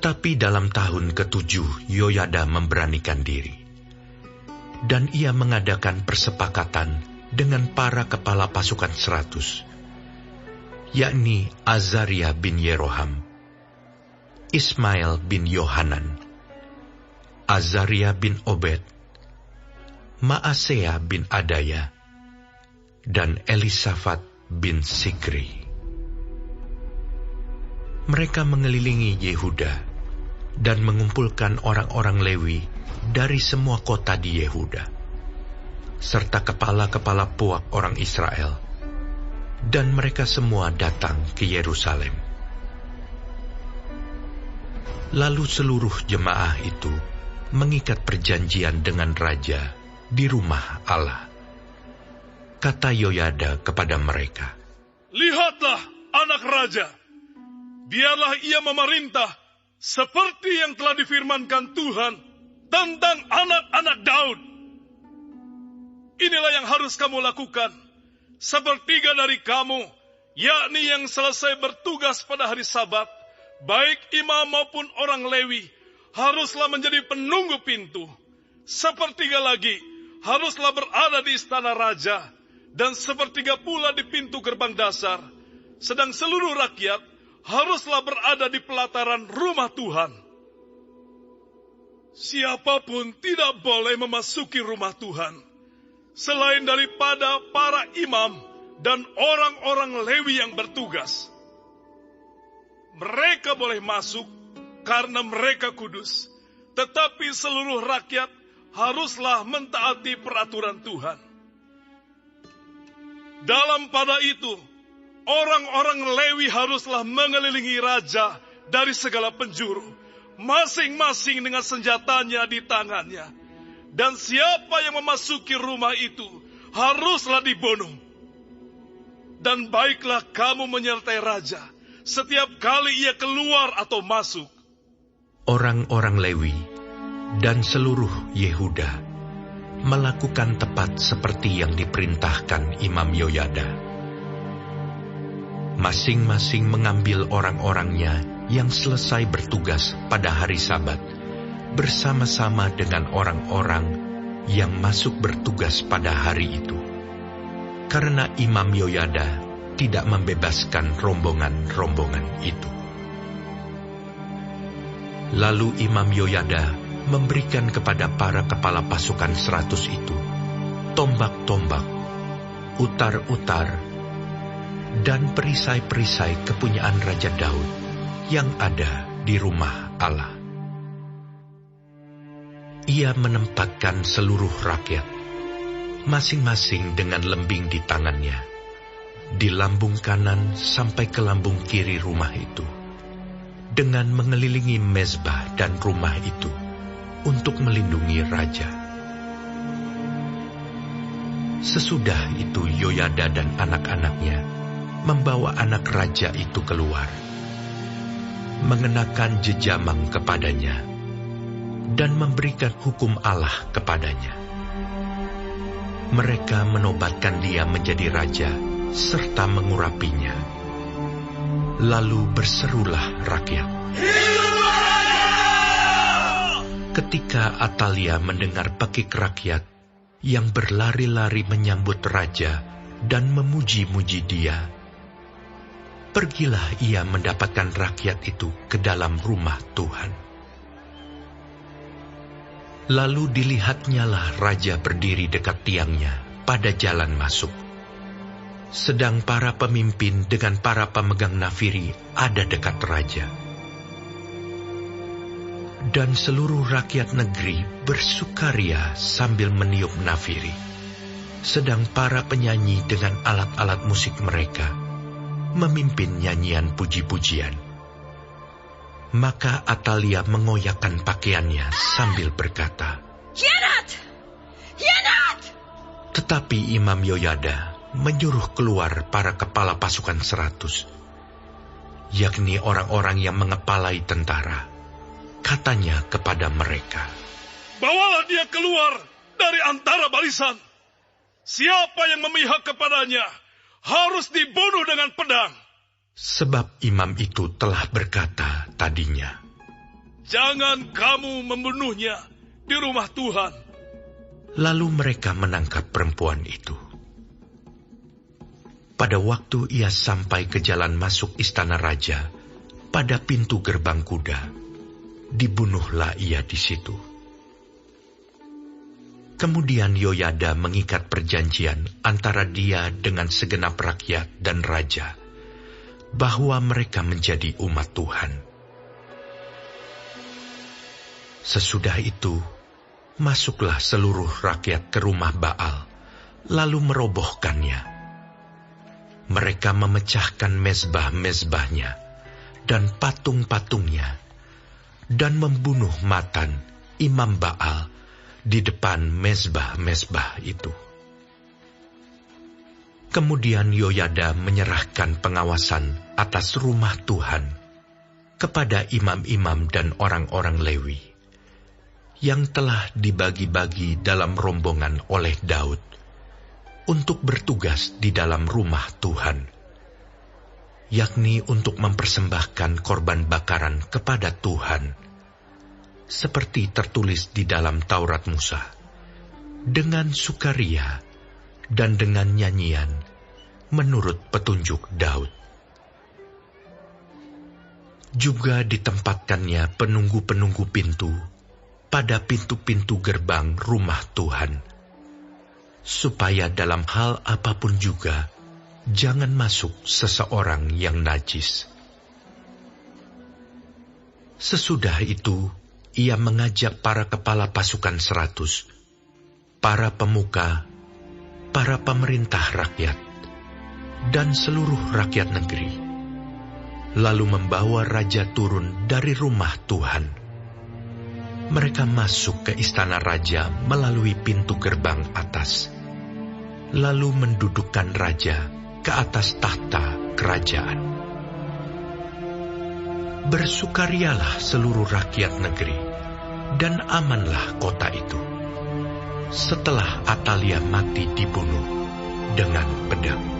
Tetapi dalam tahun ke-7 Yoyada memberanikan diri, dan ia mengadakan persepakatan dengan para kepala pasukan 100, yakni Azaria bin Yeroham, Ismail bin Yohanan, Azaria bin Obed, Maasea bin Adaya, dan Elisafat bin Sikri. Mereka mengelilingi Yehuda dan mengumpulkan orang-orang Lewi dari semua kota di Yehuda, serta kepala-kepala puak orang Israel, dan mereka semua datang ke Yerusalem. Lalu seluruh jemaah itu mengikat perjanjian dengan raja di rumah Allah. Kata Yoyada kepada mereka, "Lihatlah anak raja, biarlah ia memerintah seperti yang telah difirmankan Tuhan tentang anak-anak Daud. Inilah yang harus kamu lakukan. Sepertiga dari kamu, yakni yang selesai bertugas pada hari Sabat, baik imam maupun orang Lewi, haruslah menjadi penunggu pintu. Sepertiga lagi haruslah berada di istana raja, dan sepertiga pula di pintu gerbang dasar. Sedang seluruh rakyat haruslah berada di pelataran rumah Tuhan. Siapapun tidak boleh memasuki rumah Tuhan, selain daripada para imam dan orang-orang Lewi yang bertugas. Mereka boleh masuk karena mereka kudus, tetapi seluruh rakyat haruslah mentaati peraturan Tuhan. Dalam pada itu, orang-orang Lewi haruslah mengelilingi raja dari segala penjuru, masing-masing dengan senjatanya di tangannya. Dan siapa yang memasuki rumah itu haruslah dibunuh. Dan baiklah kamu menyertai raja setiap kali ia keluar atau masuk." Orang-orang Lewi dan seluruh Yehuda melakukan tepat seperti yang diperintahkan Imam Yoyada. Masing-masing mengambil orang-orangnya yang selesai bertugas pada hari Sabat, bersama-sama dengan orang-orang yang masuk bertugas pada hari itu. Karena Imam Yoyada tidak membebaskan rombongan-rombongan itu. Lalu Imam Yoyada memberikan kepada para kepala pasukan 100 itu tombak-tombak, utar-utar, dan perisai-perisai kepunyaan Raja Daud yang ada di rumah Allah. Ia menempatkan seluruh rakyat, masing-masing dengan lembing di tangannya, di lambung kanan sampai ke lambung kiri rumah itu, dengan mengelilingi mezbah dan rumah itu untuk melindungi raja. Sesudah itu Yoyada dan anak-anaknya membawa anak raja itu keluar, mengenakan jejamang kepadanya, dan memberikan hukum Allah kepadanya. Mereka menobatkan dia menjadi raja, serta mengurapinya. Lalu berserulah rakyat. Ketika Atalia mendengar pekik rakyat yang berlari-lari menyambut raja dan memuji-muji dia, pergilah ia mendapatkan rakyat itu ke dalam rumah Tuhan. Lalu dilihatnyalah raja berdiri dekat tiangnya pada jalan masuk, sedang para pemimpin dengan para pemegang nafiri ada dekat raja. Dan seluruh rakyat negeri bersukaria sambil meniup nafiri, sedang para penyanyi dengan alat-alat musik mereka memimpin nyanyian puji-pujian. Maka Atalia mengoyakkan pakaiannya sambil berkata, "Hianat! Hianat!" Tetapi Imam Yoyada menyuruh keluar para kepala pasukan 100, yakni orang-orang yang mengepalai tentara. Katanya kepada mereka, "Bawalah dia keluar dari antara barisan. Siapa yang memihak kepadanya harus dibunuh dengan pedang." Sebab imam itu telah berkata tadinya, jangan kamu membunuhnya di rumah Tuhan. Lalu mereka menangkap perempuan itu. Pada waktu ia sampai ke jalan masuk istana raja, pada pintu gerbang kuda, dibunuhlah ia di situ. Kemudian Yoyada mengikat perjanjian antara dia dengan segenap rakyat dan raja, bahwa mereka menjadi umat Tuhan. Sesudah itu, masuklah seluruh rakyat ke rumah Baal, lalu merobohkannya. Mereka memecahkan mezbah-mezbahnya dan patung-patungnya, dan membunuh Matan, imam Baal, di depan mezbah-mezbah itu. Kemudian Yoyada menyerahkan pengawasan atas rumah Tuhan kepada imam-imam dan orang-orang Lewi, yang telah dibagi-bagi dalam rombongan oleh Daud, untuk bertugas di dalam rumah Tuhan, yakni untuk mempersembahkan korban bakaran kepada Tuhan, seperti tertulis di dalam Taurat Musa, dengan sukaria dan dengan nyanyian, menurut petunjuk Daud. Juga ditempatkannya penunggu-penunggu pintu pada pintu-pintu gerbang rumah Tuhan, supaya dalam hal apapun juga jangan masuk seseorang yang najis. Sesudah itu, ia mengajak para kepala pasukan 100, para pemuka, para pemerintah rakyat, dan seluruh rakyat negeri, lalu membawa raja turun dari rumah Tuhan. Mereka masuk ke istana raja melalui pintu gerbang atas, lalu mendudukkan raja ke atas tahta kerajaan. Bersukarialah seluruh rakyat negeri, dan amanlah kota itu, setelah Atalia mati dibunuh dengan pedang.